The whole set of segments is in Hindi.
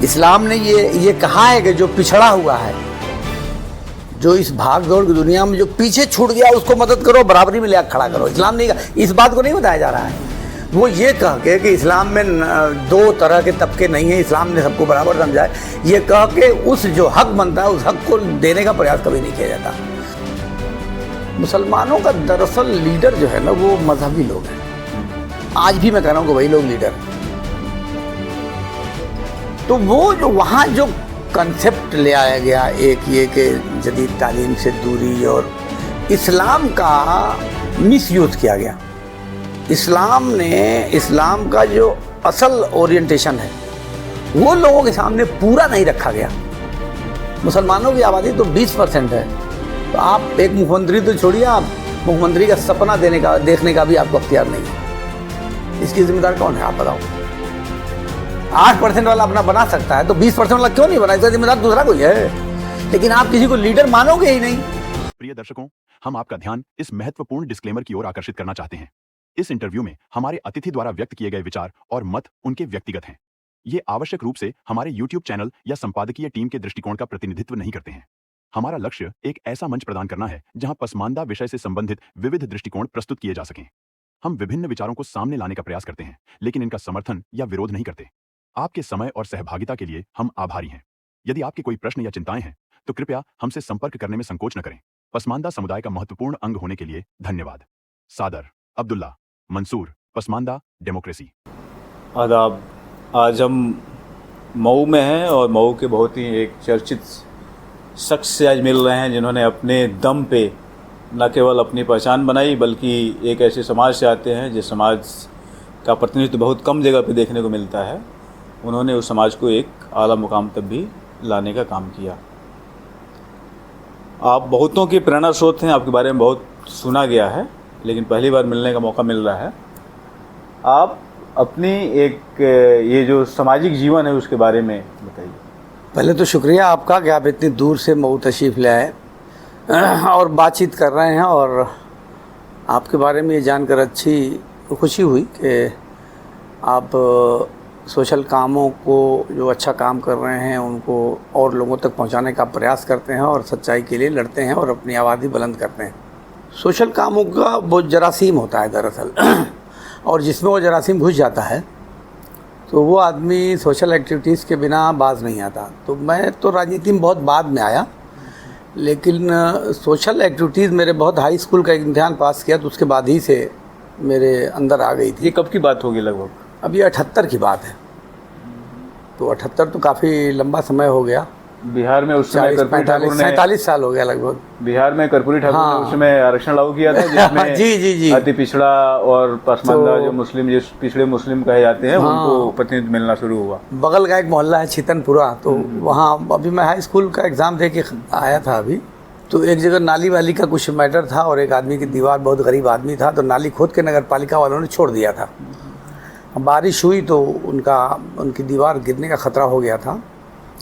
इस्लाम ने ये कहा है कि जो पिछड़ा हुआ है, जो इस भाग दौड़ की दुनिया में जो पीछे छूट गया, उसको मदद करो, बराबरी में ले खड़ा करो। इस्लाम नहीं, इस बात को नहीं बताया जा रहा है। वो ये कह के कि इस्लाम में दो तरह के तबके नहीं हैं, इस्लाम ने सबको बराबर समझा है, ये कह के उस जो हक बनता है उस हक को देने का प्रयास कभी नहीं किया जाता। मुसलमानों का दरअसल लीडर जो है ना, वो मजहबी लोग हैं। आज भी मैं कह रहा हूँ कि वही लोग लीडर हैं। तो वो जो वहाँ जो कंसेप्ट ले आया गया, एक ये कि जदीद तालीम से दूरी, और इस्लाम का मिसयूज किया गया। इस्लाम का जो असल ओरिएंटेशन है वो लोगों के सामने पूरा नहीं रखा गया। मुसलमानों की आबादी तो 20% है, तो आप एक मुख्यमंत्री तो छोड़िए, आप मुख्यमंत्री का सपना देखने का भी आपको अख्तियार नहीं है। इसकी जिम्मेदार कौन है, आप बताओ। 8% वाला अपना बना सकता है, तो 20% वाला क्यों नहीं बना? इसका जिम्मेदार दूसरा कोई है। लेकिन आप किसी को लीडर मानोगे ही नहीं। प्रिय दर्शकों, हम आपका ध्यान इस महत्वपूर्ण डिस्क्लेमर की ओर आकर्षित करना चाहते हैं। इस इंटरव्यू में हमारे अतिथि द्वारा व्यक्त किए गए विचार और मत उनके व्यक्तिगत हैं। ये आवश्यक रूप से हमारे YouTube चैनल या संपादकीय टीम के दृष्टिकोण का प्रतिनिधित्व नहीं करते हैं। हमारा लक्ष्य एक ऐसा मंच प्रदान करना है जहां पसमानदा विषय से संबंधित विविध दृष्टिकोण प्रस्तुत किए जा सकें। हम विभिन्न विचारों को सामने लाने का प्रयास करते हैं, लेकिन इनका समर्थन या विरोध नहीं करते। आपके समय और सहभागिता के लिए हम आभारी हैं। यदि आपके कोई प्रश्न या चिंताएं हैं तो कृपया हमसे संपर्क करने में संकोच न करें। पसमानदा समुदाय का महत्वपूर्ण अंग होने के लिए धन्यवाद। सादर अब्दुल्ला मंसूर, पसमानदा डेमोक्रेसी। आदाब। आज हम मऊ में हैं और मऊ के बहुत ही एक चर्चित शख्स से आज मिल रहे हैं, जिन्होंने अपने दम पे न केवल अपनी पहचान बनाई, बल्कि एक ऐसे समाज से आते हैं जिस समाज का प्रतिनिधित्व बहुत कम जगह पे देखने को मिलता है। उन्होंने उस समाज को एक आला मुकाम तक भी लाने का काम किया। आप बहुतों की प्रेरणा स्रोत हैं, आपके बारे में बहुत सुना गया है, लेकिन पहली बार मिलने का मौका मिल रहा है। आप अपनी एक ये जो सामाजिक जीवन है उसके बारे में बताइए। पहले तो शुक्रिया आपका कि आप इतनी दूर से मऊ तशरीफ़ ले आए और बातचीत कर रहे हैं, और आपके बारे में ये जानकर अच्छी खुशी हुई कि आप सोशल कामों को, जो अच्छा काम कर रहे हैं, उनको और लोगों तक पहुंचाने का प्रयास करते हैं और सच्चाई के लिए लड़ते हैं और अपनी आवाज़ बुलंद करते हैं। सोशल कामों का वो जरासीम होता है दरअसल, और जिसमें वो जरासीम घुस जाता है तो वो आदमी सोशल एक्टिविटीज़ के बिना बाज नहीं आता। तो मैं तो राजनीति में बहुत बाद में आया, लेकिन सोशल एक्टिविटीज़ मेरे बहुत हाई स्कूल का इम्तिहान पास किया तो उसके बाद ही से मेरे अंदर आ गई थी। ये कब की बात होगी लगभग? अब ये 78 की बात है, तो 78 तो काफ़ी लंबा समय हो गया। बिहार में उस समय 47 साल हो गया लगभग। बिहार में कर्पूरी ठाकुर ने उस समय आरक्षण लागू किया था, जिसमें जी अति पिछड़ा और पसमानदा जो मुस्लिम, जिस पिछड़े मुस्लिम कहे जाते हैं, उनको प्रतिनिधित्व मिलना शुरू हुआ। बगल का एक मोहल्ला है छितनपुरा, तो वहाँ अभी मैं हाई स्कूल का एग्ज़ाम दे के आया था अभी, तो एक जगह नाली वाली का कुछ मैटर था और एक आदमी की दीवार, बहुत गरीब आदमी था, तो नाली खोद के नगर पालिका वालों ने छोड़ दिया था। बारिश हुई तो उनकी दीवार गिरने का ख़तरा हो गया था।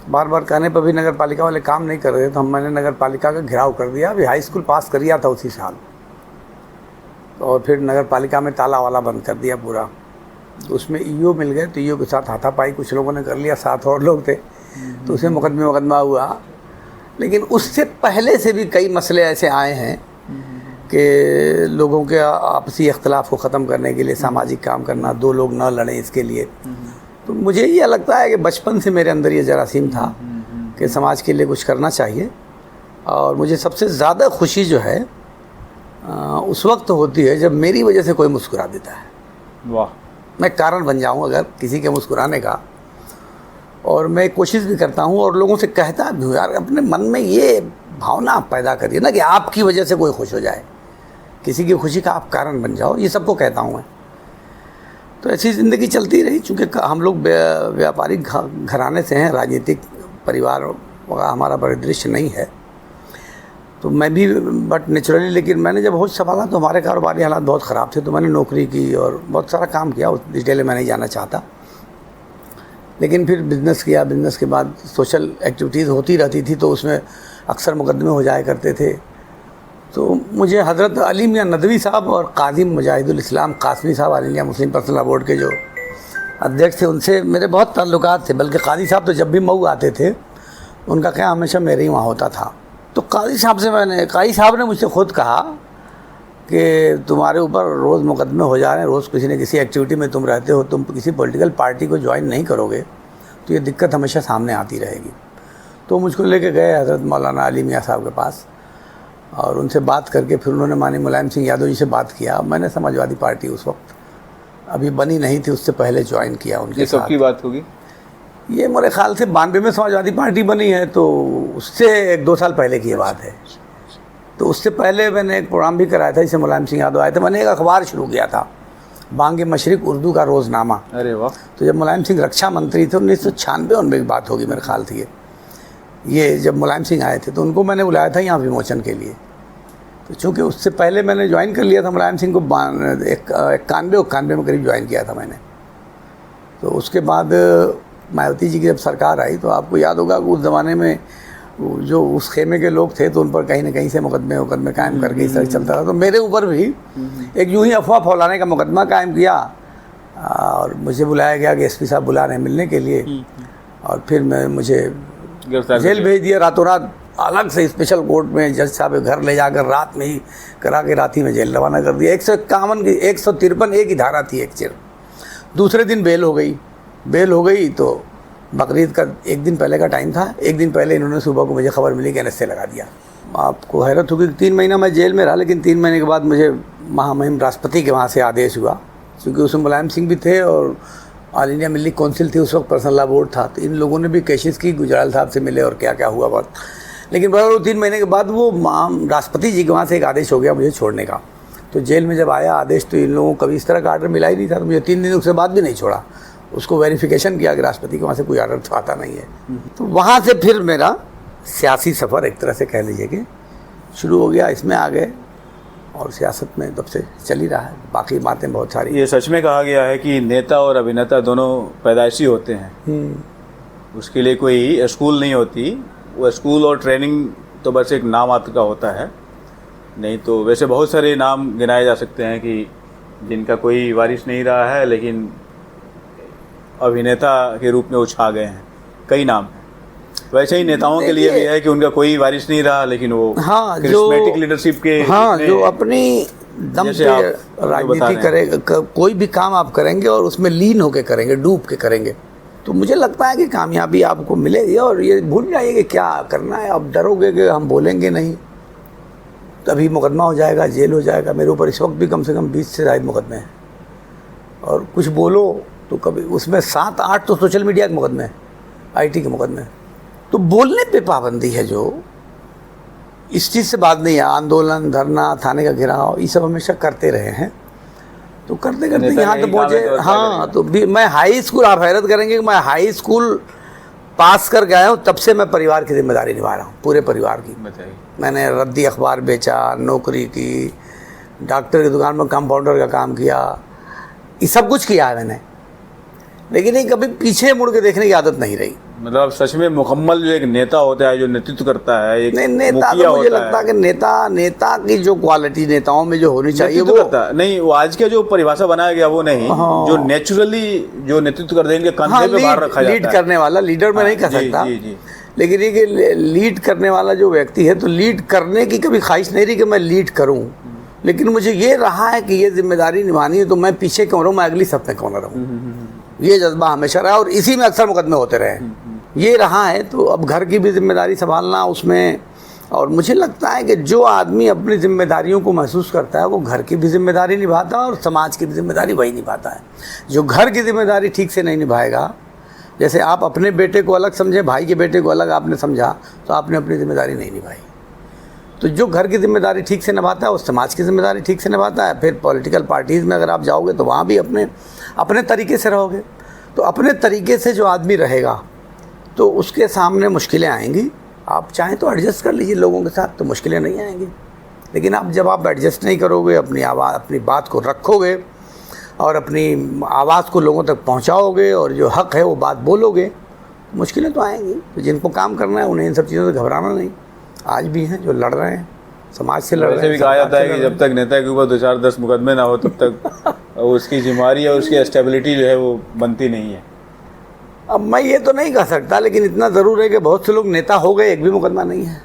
बार बार कहने पर भी नगर पालिका वाले काम नहीं कर रहे, तो मैंने नगर पालिका का घेराव कर दिया। अभी हाई स्कूल पास कर दिया था उसी साल, और फिर नगर पालिका में ताला वाला बंद कर दिया पूरा। तो उसमें ईओ मिल गए, तो ईओ के साथ हाथापाई कुछ लोगों ने कर लिया, 7 और लोग थे, तो उसमें मुकदमा हुआ। लेकिन उससे पहले से भी कई मसले ऐसे आए हैं कि लोगों के आपसी इख्तलाफ को ख़त्म करने के लिए सामाजिक काम करना, 2 लोग न लड़ें इसके लिए। तो मुझे ये लगता है कि बचपन से मेरे अंदर ये जरासीम था कि समाज के लिए कुछ करना चाहिए। और मुझे सबसे ज़्यादा खुशी जो है उस वक्त होती है जब मेरी वजह से कोई मुस्कुरा देता है। वाह। मैं कारण बन जाऊँ अगर किसी के मुस्कुराने का, और मैं कोशिश भी करता हूँ और लोगों से कहता भी हूँ, यार अपने मन में ये भावना आप पैदा करिए ना कि आपकी वजह से कोई खुश हो जाए, किसी की खुशी का आप कारण बन जाओ। ये सबको कहता हूँ मैं। तो ऐसी ज़िंदगी चलती रही, चूँकि हम लोग व्यापारिक घराने से हैं, राजनीतिक परिवार हमारा परिदृश्य नहीं है, तो मैं भी बट नेचुरली। लेकिन मैंने जब होश संभाला तो हमारे कारोबारी हालात बहुत ख़राब थे, तो मैंने नौकरी की और बहुत सारा काम किया, उस डिटेल में नहीं जाना चाहता। लेकिन फिर बिज़नेस किया, बिज़नेस के बाद सोशल एक्टिविटीज़ होती रहती थी, तो उसमें अक्सर मुकदमे हो जाया करते थे। तो मुझे हज़रत अली मियां नदवी साहब और काज़ी मुजाहिदुल इस्लाम कासमी साहब all India Muslim personal law board के जो अध्यक्ष थे, उनसे मेरे बहुत ताल्लुकात थे। बल्कि कादी साहब तो जब भी मऊ आते थे उनका क्या हमेशा मेरे ही वहाँ होता था। तो कादी साहब ने मुझसे खुद कहा कि तुम्हारे ऊपर रोज़ मुकदमे हो जा रहे हैं, रोज़ किसी न किसी एक्टिविटी में तुम रहते हो, तुम किसी पॉलिटिकल पार्टी को ज्वाइन नहीं करोगे तो ये दिक्कत हमेशा सामने आती रहेगी। तो मुझको लेके गए हज़रत मौलाना अली मियाँ साहब के पास और उनसे बात करके फिर उन्होंने माननीय मुलायम सिंह यादव जी से बात किया। मैंने समाजवादी पार्टी उस वक्त अभी बनी नहीं थी, उससे पहले ज्वाइन किया उनके साथ। ये कब की बात होगी? ये मेरे ख्याल से 92 में समाजवादी पार्टी बनी है, तो उससे 1-2 साल पहले की ये बात है। तो उससे पहले मैंने एक प्रोग्राम भी कराया था, जिसे मुलायम सिंह यादव आए थे। मैंने एक अखबार शुरू किया था, बांगे मशरिक उर्दू का रोज़नामा। अरे वाह। तो जब मुलायम सिंह रक्षा मंत्री थे 1996 की बात होगी मेरे ख्याल थी ये जब मुलायम सिंह आए थे तो उनको मैंने बुलाया था यहाँ विमोचन के लिए। तो चूँकि उससे पहले मैंने ज्वाइन कर लिया था मुलायम सिंह को 91 में करीब ज्वाइन किया था मैंने। तो उसके बाद मायावती जी की जब सरकार आई तो आपको याद होगा कि उस ज़माने में जो उस खेमे के लोग थे तो उन पर कहीं ना कहीं से मुकदमे कायम करके इस तरह चलता था। तो मेरे ऊपर भी एक यूं ही अफवाह फैलाने का मुकदमा कायम किया और मुझे बुलाया गया कि एसपी साहब बुला रहे हैं मिलने के लिए, और फिर मुझे जेल भेज दिया रातों रात। अलग से स्पेशल कोर्ट में जज साहब के घर ले जाकर रात में ही करा के रात ही में जेल रवाना कर दिया। 153 एक ही धारा थी एक चिर। दूसरे दिन बेल हो गई तो बकरीद का एक दिन पहले का टाइम था। एक दिन पहले इन्होंने सुबह को मुझे खबर मिली कि NSA लगा दिया। आपको हैरत होगी 3 महीना मैं जेल में रहा, लेकिन 3 महीने के बाद मुझे महामहिम राष्ट्रपति के वहाँ से आदेश हुआ, क्योंकि उसमें मुलायम सिंह भी थे और ऑल इंडिया मिली काउंसिल थी, उस वक्त पर्सनल लॉ बोर्ड था। तो इन लोगों ने भी केसेस की, गुजराल साहब से मिले और क्या क्या हुआ बात। लेकिन बराबर 3 महीने के बाद वो राष्ट्रपति जी के वहाँ से एक आदेश हो गया मुझे छोड़ने का। तो जेल में जब आया आदेश तो इन लोगों को कभी इस तरह का आर्डर मिला ही नहीं था। तो मुझे 3 दिन उसके बाद भी नहीं छोड़ा, उसको वेरिफिकेशन किया कि राष्ट्रपति के वहाँ से कोई आर्डर तो आता नहीं है। तो वहाँ से फिर मेरा सियासी सफ़र एक तरह से कह लीजिए कि शुरू हो गया। इसमें आ गए और सियासत में तब से चल ही रहा है। बाकी बातें बहुत सारी। ये सच में कहा गया है कि नेता और अभिनेता दोनों पैदाइशी होते हैं, उसके लिए कोई स्कूल नहीं होती। वो स्कूल और ट्रेनिंग तो बस एक नाम मात्र का होता है, नहीं तो वैसे बहुत सारे नाम गिनाए जा सकते हैं कि जिनका कोई वारिस नहीं रहा है लेकिन अभिनेता के रूप में वो छा गए हैं। कई नाम हैं। वैसे ही नेताओं के लिए भी है कि उनका कोई वारिस नहीं रहा लेकिन वो करिश्मेटिक लीडरशिप के जो अपनी दम पे राजनीति करेगा, कोई भी काम आप करेंगे और उसमें लीन होकर करेंगे, डूब के करेंगे, तो मुझे लगता है कि कामयाबी आपको मिलेगी। और ये भूल जाइए कि क्या करना है। अब डरोगे कि हम बोलेंगे नहीं तभी मुकदमा हो जाएगा, जेल हो जाएगा। मेरे ऊपर इस वक्त भी कम से कम 20 से ज़्यादा मुकदमे हैं, और कुछ बोलो तो कभी उसमें 7-8 तो सोशल मीडिया के मुकदमे हैं, IT के मुकदमे हैं। तो बोलने पे पाबंदी है, जो इस चीज़ से बात नहीं है। आंदोलन, धरना, थाने का घेराव, ये सब हमेशा करते रहे हैं। तो करते करते यहाँ तो पहुँचे। हाँ, तो भी मैं हाई स्कूल, आप हैरत करेंगे कि मैं हाई स्कूल पास कर गया हूँ, तब से मैं परिवार की जिम्मेदारी निभा रहा हूँ, पूरे परिवार की। मैंने रद्दी अखबार बेचा, नौकरी की, डॉक्टर की दुकान में कंपाउंडर का काम किया, ये सब कुछ किया है मैंने, लेकिन ये कभी पीछे मुड़ के देखने की आदत नहीं रही। मतलब सच में मुकम्मल जो एक नेता होता है, जो नेतृत्व करता है, एक नेता तो मुझे लगता है कि नेता की जो क्वालिटी नेताओं में जो होनी चाहिए वो नहीं, वो आज के जो परिभाषा बनाया गया वो नहीं। हाँ। जो नेचुरली जो नेतृत्व कर देंगे, कंधे पे भार रखा जाता है। लीड करने वाला, लीडर में नहीं कर सकता, लेकिन ये कि लीड करने वाला जो व्यक्ति है, तो लीड करने की कभी ख्वाहिश नहीं रही कि मैं लीड करूँ, लेकिन मुझे ये रहा है कि ये जिम्मेदारी निभानी है, तो मैं पीछे क्यों रहूँ, मैं अगली सफ में क्यों न रहूँ। ये जज्बा हमेशा रहा और इसी में अक्सर मुकदमे होते रहे, ये रहा है। तो अब घर की भी जिम्मेदारी संभालना उसमें, और मुझे लगता है कि जो आदमी अपनी जिम्मेदारियों को महसूस करता है वो घर की भी जिम्मेदारी निभाता है और समाज की भी जिम्मेदारी वही निभाता है। जो घर की जिम्मेदारी ठीक से नहीं निभाएगा, जैसे आप अपने बेटे को अलग समझें, भाई के बेटे को अलग आपने समझा, तो आपने अपनी जिम्मेदारी नहीं निभाई। तो जो घर की जिम्मेदारी ठीक से निभाता है वो समाज की जिम्मेदारी ठीक से निभाता है। फिर पॉलिटिकल पार्टीज़ में अगर आप जाओगे तो वहाँ भी अपने तरीके से रहोगे। तो अपने तरीके से जो आदमी रहेगा तो उसके सामने मुश्किलें आएंगी। आप चाहें तो एडजस्ट कर लीजिए लोगों के साथ, तो मुश्किलें नहीं आएंगी। लेकिन जब आप एडजस्ट नहीं करोगे, अपनी बात को रखोगे और अपनी आवाज़ को लोगों तक पहुंचाओगे और जो हक है वो बात बोलोगे, तो मुश्किलें तो आएंगी। तो जिनको काम करना है उन्हें इन सब चीज़ों से घबराना नहीं। आज भी हैं जो लड़ रहे हैं, समाज से लड़ रहे वैसे हैं, भी कहा जाता है सरकार कि से जब तक नेता के ऊपर 2-4-10 मुकदमे ना हो तब तक उसकी जिम्मेदारी और उसकी स्टेबिलिटी जो है वो बनती नहीं है। अब मैं ये तो नहीं कह सकता, लेकिन इतना ज़रूर है कि बहुत से लोग नेता हो गए, एक भी मुकदमा नहीं है।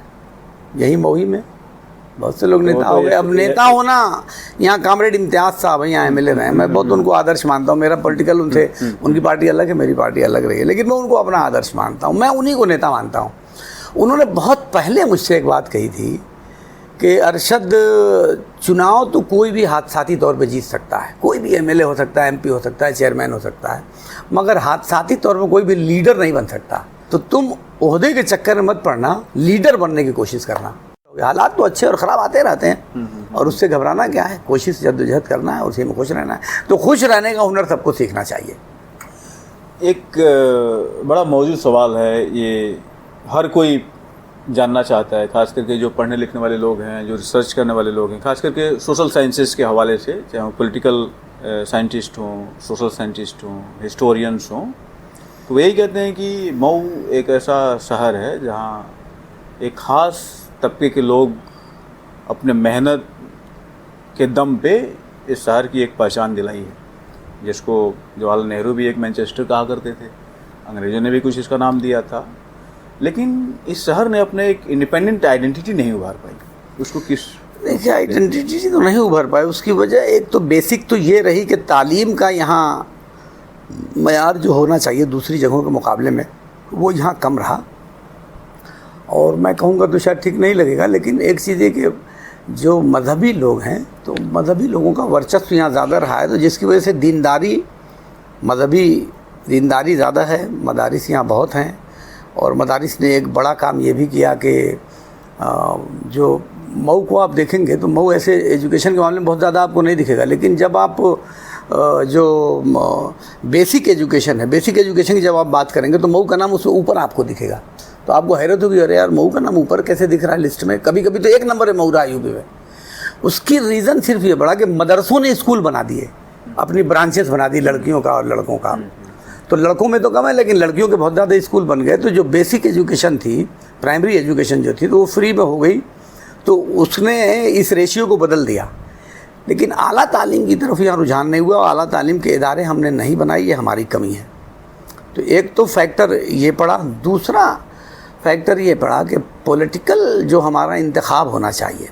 यही मऊ में बहुत से लोग नेता तो हो गए। अब नेता होना, यहाँ कामरेड इम्तियाज़ साहब यहाँ MLA रहे, मैं बहुत उनको आदर्श मानता हूँ। मेरा पॉलिटिकल उनसे, उनकी पार्टी अलग है, मेरी पार्टी अलग रही है, लेकिन मैं उनको अपना आदर्श मानता हूँ। मैं उन्हीं को नेता मानता हूँ। उन्होंने बहुत पहले मुझसे एक बात कही थी कि अरशद, चुनाव तो कोई भी हादसाती तौर पे जीत सकता है, कोई भी MLA हो सकता है, MP हो सकता है, चेयरमैन हो सकता है, मगर हादसाती तौर पे कोई भी लीडर नहीं बन सकता। तो तुम ओहदे के चक्कर में मत पड़ना, लीडर बनने की कोशिश करना। हालात तो अच्छे और ख़राब आते रहते हैं, और उससे घबराना क्या है, कोशिश जद्दोजहद करना है, उसी में खुश रहना है। तो खुश रहने का हुनर सबको सीखना चाहिए। एक बड़ा मौजूद सवाल है, ये हर कोई जानना चाहता है, खास करके जो पढ़ने लिखने वाले लोग हैं, जो रिसर्च करने वाले लोग हैं, खास करके सोशल साइंसेस के हवाले से, चाहे वो पॉलिटिकल साइंटिस्ट हों, सोशल साइंटिस्ट हों, हिस्टोरियंस हों, तो यही कहते हैं कि मऊ एक ऐसा शहर है जहाँ एक ख़ास तबके के लोग अपने मेहनत के दम पे इस शहर की एक पहचान दिलाई है, जिसको जवाहरलाल नेहरू भी एक मैनचेस्टर कहा करते थे, अंग्रेज़ों ने भी कुछ इसका नाम दिया था। लेकिन इस शहर ने अपने एक इंडिपेंडेंट आइडेंटिटी नहीं उभार पाई। उसको किस, देखिए, आइडेंटिटी तो नहीं उभर पाई। उसकी वजह एक तो बेसिक तो ये रही कि तालीम का यहाँ मयार जो होना चाहिए दूसरी जगहों के मुकाबले में, वो यहाँ कम रहा। और मैं कहूँगा तो शायद ठीक नहीं लगेगा, लेकिन एक चीज़ है कि जो मजहबी लोग हैं, तो मजहबी लोगों का वर्चस्व यहाँ ज़्यादा रहा है, तो जिसकी वजह से दीनदारी, मजहबी दीनदारी ज़्यादा है। मदारिस यहाँ बहुत हैं, और मदारिस ने एक बड़ा काम ये भी किया कि जो मऊ को आप देखेंगे तो मऊ ऐसे एजुकेशन के मामले में बहुत ज़्यादा आपको नहीं दिखेगा, लेकिन जब आप जो बेसिक एजुकेशन है, बेसिक एजुकेशन की जब आप बात करेंगे तो मऊ का नाम उससे ऊपर आपको दिखेगा। तो आपको हैरत होगी, अरे यार मऊ का नाम ऊपर कैसे दिख रहा है लिस्ट में। कभी कभी तो 1 नंबर है मऊ रहा यूपी में। उसकी रीज़न सिर्फ ये बड़ा कि मदरसों ने स्कूल बना दिए, अपनी ब्रांचेस बना दी लड़कियों का और लड़कों का। तो लड़कों में तो कम है, लेकिन लड़कियों के बहुत ज़्यादा स्कूल बन गए। तो जो बेसिक एजुकेशन थी, प्राइमरी एजुकेशन जो थी, तो वो फ्री में हो गई। तो उसने इस रेशियो को बदल दिया। लेकिन आला तालीम की तरफ यहाँ रुझान नहीं हुआ, और आला तालीम के इदारे हमने नहीं बनाए, ये हमारी कमी है। तो एक तो फैक्टर ये पड़ा। दूसरा फैक्टर ये पड़ा कि पॉलिटिकल जो हमारा इंतखाब होना चाहिए,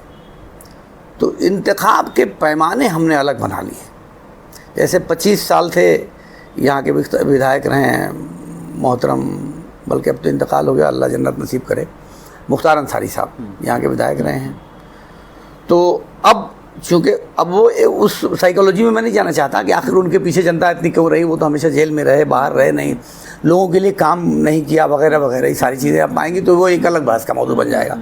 तो इंतखाब के पैमाने हमने अलग बना लिए। जैसे 25 साल थे यहाँ के विधायक रहे हैं मोहतरम, बल्कि अब तो इंतकाल हो गया, अल्लाह जन्नत नसीब करे, मुख्तार अंसारी साहब यहाँ के विधायक रहे हैं। तो अब चूँकि अब वो उस साइकोलॉजी में मैं नहीं जाना चाहता कि आखिर उनके पीछे जनता इतनी क्यों रही। वो तो हमेशा जेल में रहे, बाहर रहे नहीं, लोगों के लिए काम नहीं किया वगैरह वगैरह, ये सारी चीज़ें आप पाएंगी तो वो एक अलग बहस का मौजू बन जाएगा।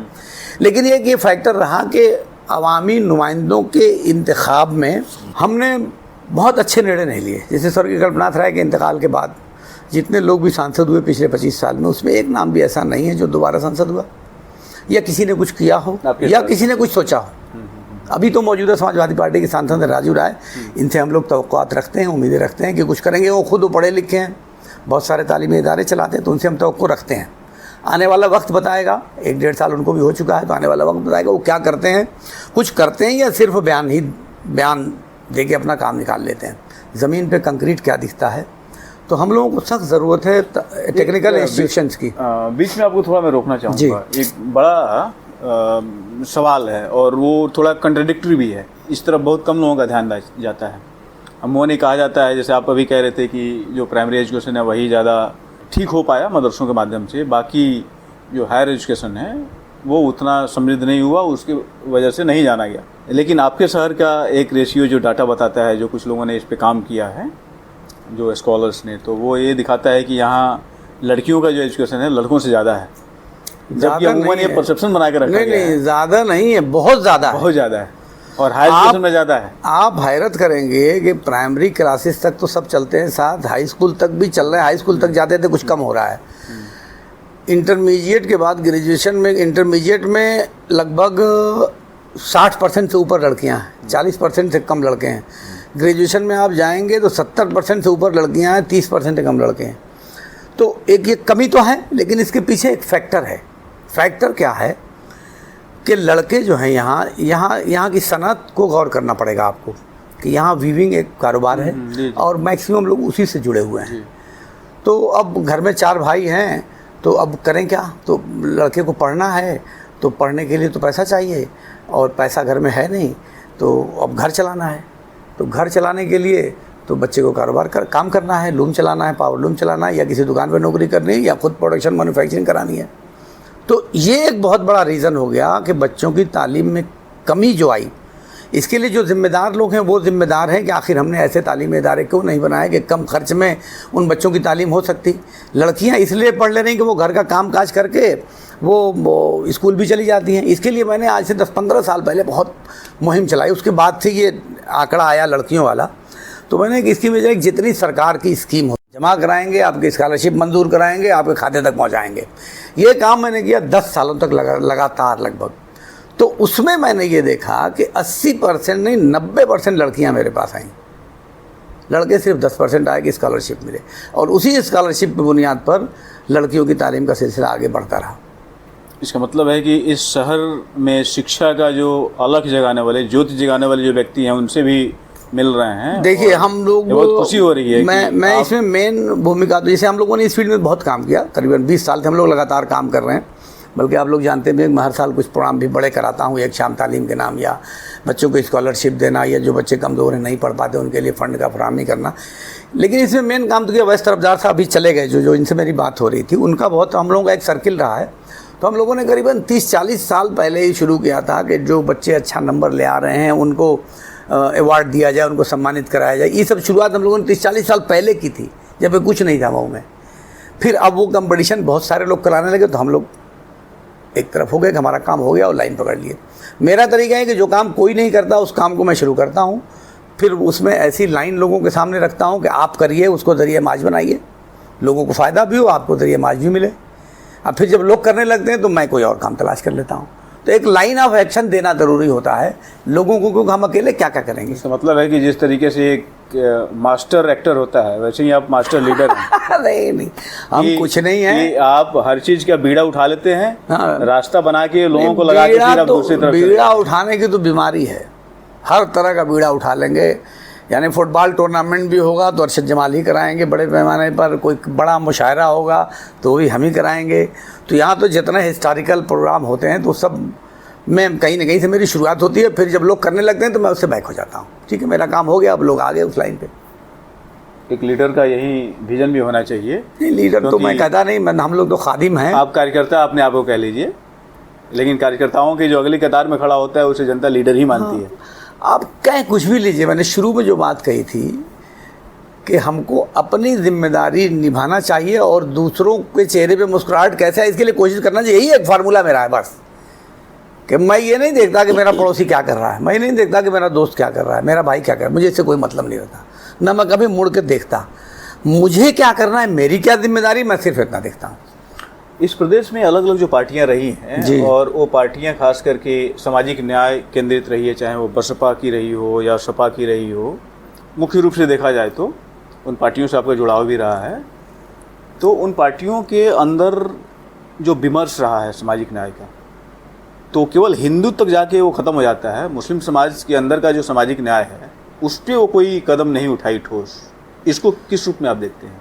लेकिन ये फैक्टर रहा कि अवामी नुमाइंदों के इंतखाब में हमने बहुत अच्छे निर्णय नहीं लिए। जैसे स्वर्गीय कल्पनाथ राय के इंतकाल के बाद जितने लोग भी सांसद हुए पिछले 25 साल में, उसमें एक नाम भी ऐसा नहीं है जो दोबारा सांसद हुआ, या किसी ने कुछ किया हो, या किसी ने कुछ सोचा हो। अभी तो मौजूदा समाजवादी पार्टी के सांसद राजू राय, इनसे हम लोग तवक्कुआत रखते हैं, उम्मीदें रखते हैं कि कुछ करेंगे। वो खुद पढ़े लिखे हैं, बहुत सारे तालीमी इदारे चलाते हैं, तो उनसे हम तवक्को रखते हैं। आने वाला वक्त बताएगा, 1-1.5 साल उनको भी हो चुका है, तो आने वाला वक्त बताएगा वो क्या करते हैं, कुछ करते हैं या सिर्फ बयान दे के अपना काम निकाल लेते हैं। ज़मीन पे कंक्रीट क्या दिखता है। तो हम लोगों को सख्त ज़रूरत है टेक्निकल इंस्टीट्यूशंस की। बीच में आपको थोड़ा मैं रोकना चाहूँगा, एक बड़ा सवाल है और वो थोड़ा कंट्राडिक्टरी भी है। इस तरफ बहुत कम लोगों का ध्यान जाता है। अमूमन कहा जाता है, जैसे आप अभी कह रहे थे कि जो प्राइमरी एजुकेशन है वही ज़्यादा ठीक हो पाया मदरसों के माध्यम से, बाकी जो हायर एजुकेशन है वो उतना समृद्ध नहीं हुआ, उसकी वजह से नहीं जाना गया। लेकिन आपके शहर का एक रेशियो जो डाटा बताता है, जो कुछ लोगों ने इस पे काम किया है, जो स्कॉलर्स ने, तो वो ये दिखाता है कि यहाँ लड़कियों का जो एजुकेशन है लड़कों से ज़्यादा है। जबकि अमूमन ये परसेप्शन बना के रखा गया है। नहीं, ज़्यादा नहीं है, बहुत ज़्यादा है, और हाई एजुकेशन में ज़्यादा है। आप हैरत करेंगे कि प्राइमरी क्लासेस तक तो सब चलते हैं साथ, हाई स्कूल तक भी चल रहे हैं। हाई स्कूल तक जाते थे, कुछ कम हो रहा है। इंटरमीडिएट के बाद ग्रेजुएशन में, इंटरमीडिएट में लगभग 60% से ऊपर लड़कियां हैं, 40% से कम लड़के हैं। ग्रेजुएशन में आप जाएंगे तो 70% से ऊपर लड़कियां हैं, 30% से कम लड़के हैं। तो एक ये कमी तो है, लेकिन इसके पीछे एक फैक्टर है। फैक्टर क्या है के लड़के जो हैं यहाँ की सनत को गौर करना पड़ेगा आपको कि यहाँ वीविंग एक कारोबार है और मैक्सिमम लोग उसी से जुड़े हुए हैं। तो अब घर में 4 भाई हैं, तो अब करें क्या? तो लड़के को पढ़ना है, तो पढ़ने के लिए तो पैसा चाहिए और पैसा घर में है नहीं, तो अब घर चलाना है। तो घर चलाने के लिए तो बच्चे को काम करना है, लूम चलाना है, पावर लूम चलाना है, या किसी दुकान पर नौकरी करनी है, या खुद प्रोडक्शन मैन्युफैक्चरिंग करानी है। तो ये एक बहुत बड़ा रीज़न हो गया कि बच्चों की तालीम में कमी जो आई। इसके लिए जो ज़िम्मेदार लोग हैं वो ज़िम्मेदार हैं कि आखिर हमने ऐसे तालीमी इदारे क्यों नहीं बनाए कि कम खर्च में उन बच्चों की तालीम हो सकती। लड़कियां इसलिए पढ़ ले रही कि वो घर का काम काज करके वो स्कूल भी चली जाती हैं। इसके लिए मैंने आज से 10-15 साल पहले बहुत मुहिम चलाई, उसके बाद से ये आंकड़ा आया लड़कियों वाला। तो मैंने इसकी वजह जितनी सरकार की स्कीम हो, जमा कराएंगे, आपकी स्कॉलरशिप मंजूर कराएंगे, आपके खाते तक पहुँचाएँगे। ये काम मैंने किया 10 सालों तक लगातार लगभग। तो उसमें मैंने ये देखा कि 80% नहीं 90% लड़कियां मेरे पास आईं, लड़के सिर्फ 10% आए कि स्कॉलरशिप मिले, और उसी स्कॉलरशिप की बुनियाद पर लड़कियों की तालीम का सिलसिला आगे बढ़ता रहा। इसका मतलब है कि इस शहर में शिक्षा का जो अलग जगाने वाले, ज्योति जगाने वाले जो व्यक्ति हैं उनसे भी मिल रहे हैं। देखिए हम लोग बहुत खुशी हो रही है। मैं इसमें मेन भूमिका, तो जैसे हम लोगों ने इस फील्ड में बहुत काम किया, करीबन 20 साल से हम लोग लगातार काम कर रहे हैं। बल्कि आप लोग जानते हैं मैं हर साल कुछ प्रोग्राम भी बड़े कराता हूँ, एक शाम तालीम के नाम, या बच्चों को स्कॉलरशिप देना, या जो बच्चे कमज़ोर हैं नहीं पढ़ पाते उनके लिए फ़ंड का फराहमी करना। लेकिन इसमें मेन काम तो किया, वैस तरफदार साहब अभी चले गए, जो इनसे मेरी बात हो रही थी, उनका बहुत हम लोगों का एक सर्किल रहा है। तो हम लोगों ने करीबन 30-40 साल पहले ही शुरू किया था कि जो बच्चे अच्छा नंबर ले आ रहे हैं उनको अवार्ड दिया जाए, उनको सम्मानित कराया जाए। ये सब शुरुआत हम लोगों ने 30-40 साल पहले की थी, जब कुछ नहीं था मऊ में। फिर अब वो कंपटीशन बहुत सारे लोग कराने लगे, तो हम लोग एक तरफ हो गए कि हमारा काम हो गया और लाइन पकड़ लिए। मेरा तरीका है कि जो काम कोई नहीं करता उस काम को मैं शुरू करता हूँ, फिर उसमें ऐसी लाइन लोगों के सामने रखता हूँ कि आप करिए, उसको ज़रिए माज बनाइए, लोगों को फ़ायदा भी हो, आपको ज़रिए माज भी मिले। अब फिर जब लोग करने लगते हैं तो मैं कोई और काम तलाश कर लेता हूँ। तो एक लाइन ऑफ एक्शन देना ज़रूरी होता है लोगों को, क्योंकि हम अकेले क्या क्या करेंगे। इसका मतलब है कि जिस तरीके से एक मास्टर एक्टर होता है, वैसे ही आप मास्टर लीडर हैं। नहीं हम कुछ नहीं है, आप हर चीज़ का बीड़ा उठा लेते हैं। हाँ। रास्ता बना के लोगों को लगा के फिर आप दूसरी तरफ बीड़ा उठाने की तो बीमारी है, हर तरह का बीड़ा उठा लेंगे। यानी फुटबॉल टूर्नामेंट भी होगा तो अरशद जमाल ही कराएंगे बड़े पैमाने पर, कोई बड़ा मुशायरा होगा तो भी हम ही कराएंगे। तो यहाँ तो जितने हिस्टोरिकल प्रोग्राम होते हैं तो सब में कहीं ना कहीं से मेरी शुरुआत होती है। फिर जब लोग करने लगते हैं तो मैं उससे बैक हो जाता हूँ, ठीक है मेरा काम हो गया, अब लोग आ गए उस लाइन पे। एक लीडर का यही विजन भी होना चाहिए। नहीं लीडर तो मैं कहता नहीं, हम लोग तो खादिम हैं। आप कार्यकर्ता अपने आप को कह लीजिए, लेकिन कार्यकर्ताओं की जो अगली कतार में खड़ा होता है उसे जनता लीडर ही मानती है। आप कहें कुछ भी लीजिए, मैंने शुरू में जो बात कही थी कि हमको अपनी जिम्मेदारी निभाना चाहिए और दूसरों के चेहरे पे मुस्कुराहट कैसे है इसके लिए कोशिश करना चाहिए। यही एक फार्मूला मेरा है बस, कि मैं ये नहीं देखता कि मेरा पड़ोसी क्या कर रहा है, मैं नहीं देखता कि मेरा दोस्त क्या कर रहा है, मेरा भाई क्या कर रहा है, मुझे इससे कोई मतलब नहीं रहता, ना मैं कभी मुड़ के देखता मुझे क्या करना है, मेरी क्या जिम्मेदारी, मैं सिर्फ इतना देखता हूँ। इस प्रदेश में अलग अलग जो पार्टियां रही हैं और वो पार्टियां खास करके सामाजिक न्याय केंद्रित रही है, चाहे वो बसपा की रही हो या सपा की रही हो, मुख्य रूप से देखा जाए तो उन पार्टियों से आपका जुड़ाव भी रहा है। तो उन पार्टियों के अंदर जो विमर्श रहा है सामाजिक न्याय का, तो केवल हिंदू तक जाके वो ख़त्म हो जाता है। मुस्लिम समाज के अंदर का जो सामाजिक न्याय है उस पर वो कोई कदम नहीं उठाई ठोस। इसको किस रूप में आप देखते हैं,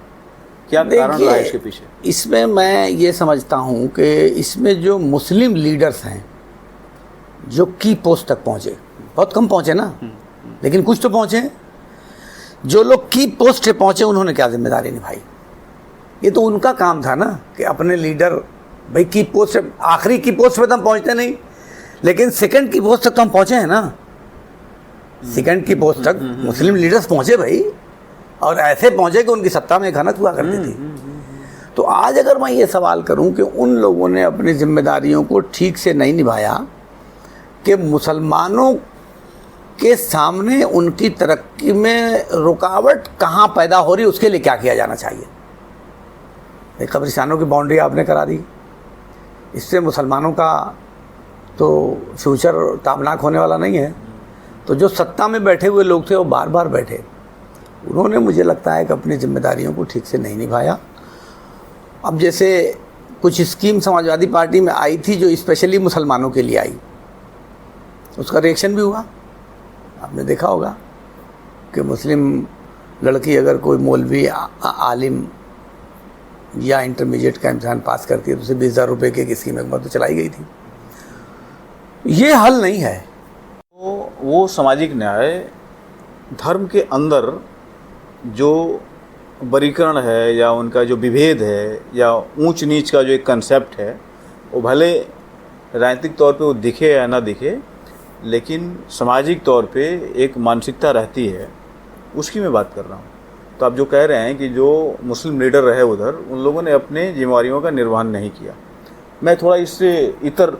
क्या कारण रहा है इसके पीछे? इसमें मैं ये समझता हूँ कि इसमें जो मुस्लिम लीडर्स हैं जो की पोस्ट तक पहुँचे, बहुत कम पहुँचे ना, लेकिन कुछ तो पहुँचे। जो लोग की पोस्ट पे पहुँचे उन्होंने क्या जिम्मेदारी निभाई, ये तो उनका काम था ना कि अपने लीडर, भाई की पोस्ट से आखिरी की पोस्ट पे तो हम पहुँचते नहीं, लेकिन सेकंड की पोस्ट तक तो हम पहुँचे हैं ना। सेकंड की पोस्ट तक मुस्लिम लीडर्स पहुँचे भाई, और ऐसे पहुँचे कि उनकी सत्ता में खनक हुआ करती थी। तो आज अगर मैं ये सवाल करूं कि उन लोगों ने अपनी जिम्मेदारियों को ठीक से नहीं निभाया, कि मुसलमानों के सामने उनकी तरक्की में रुकावट कहाँ पैदा हो रही, उसके लिए क्या किया जाना चाहिए। कब्रिस्तानों की बाउंड्री आपने करा दी, इससे मुसलमानों का तो फ्यूचर ताबनाक होने वाला नहीं है। तो जो सत्ता में बैठे हुए लोग थे वो बार बार बैठे, उन्होंने मुझे लगता है कि अपनी जिम्मेदारियों को ठीक से नहीं निभाया। अब जैसे कुछ स्कीम समाजवादी पार्टी में आई थी जो स्पेशली मुसलमानों के लिए आई, तो उसका रिएक्शन भी हुआ। आपने देखा होगा कि मुस्लिम लड़की अगर कोई मौलवी आलिम या इंटरमीडिएट का इम्तहान पास करती है तो उसे 20,000 रुपये की स्कीम एक बार तो चलाई गई थी। ये हल नहीं है। तो वो सामाजिक न्याय धर्म के अंदर जो वर्गीकरण है या उनका जो विभेद है या ऊंच नीच का जो एक कंसेप्ट है, वो भले राजनीतिक तौर पे वो दिखे या ना दिखे, लेकिन सामाजिक तौर पे एक मानसिकता रहती है, उसकी मैं बात कर रहा हूँ। तो आप जो कह रहे हैं कि जो मुस्लिम लीडर रहे उधर, उन लोगों ने अपने जिम्मेवारियों का निर्वहन नहीं किया, मैं थोड़ा इससे इतर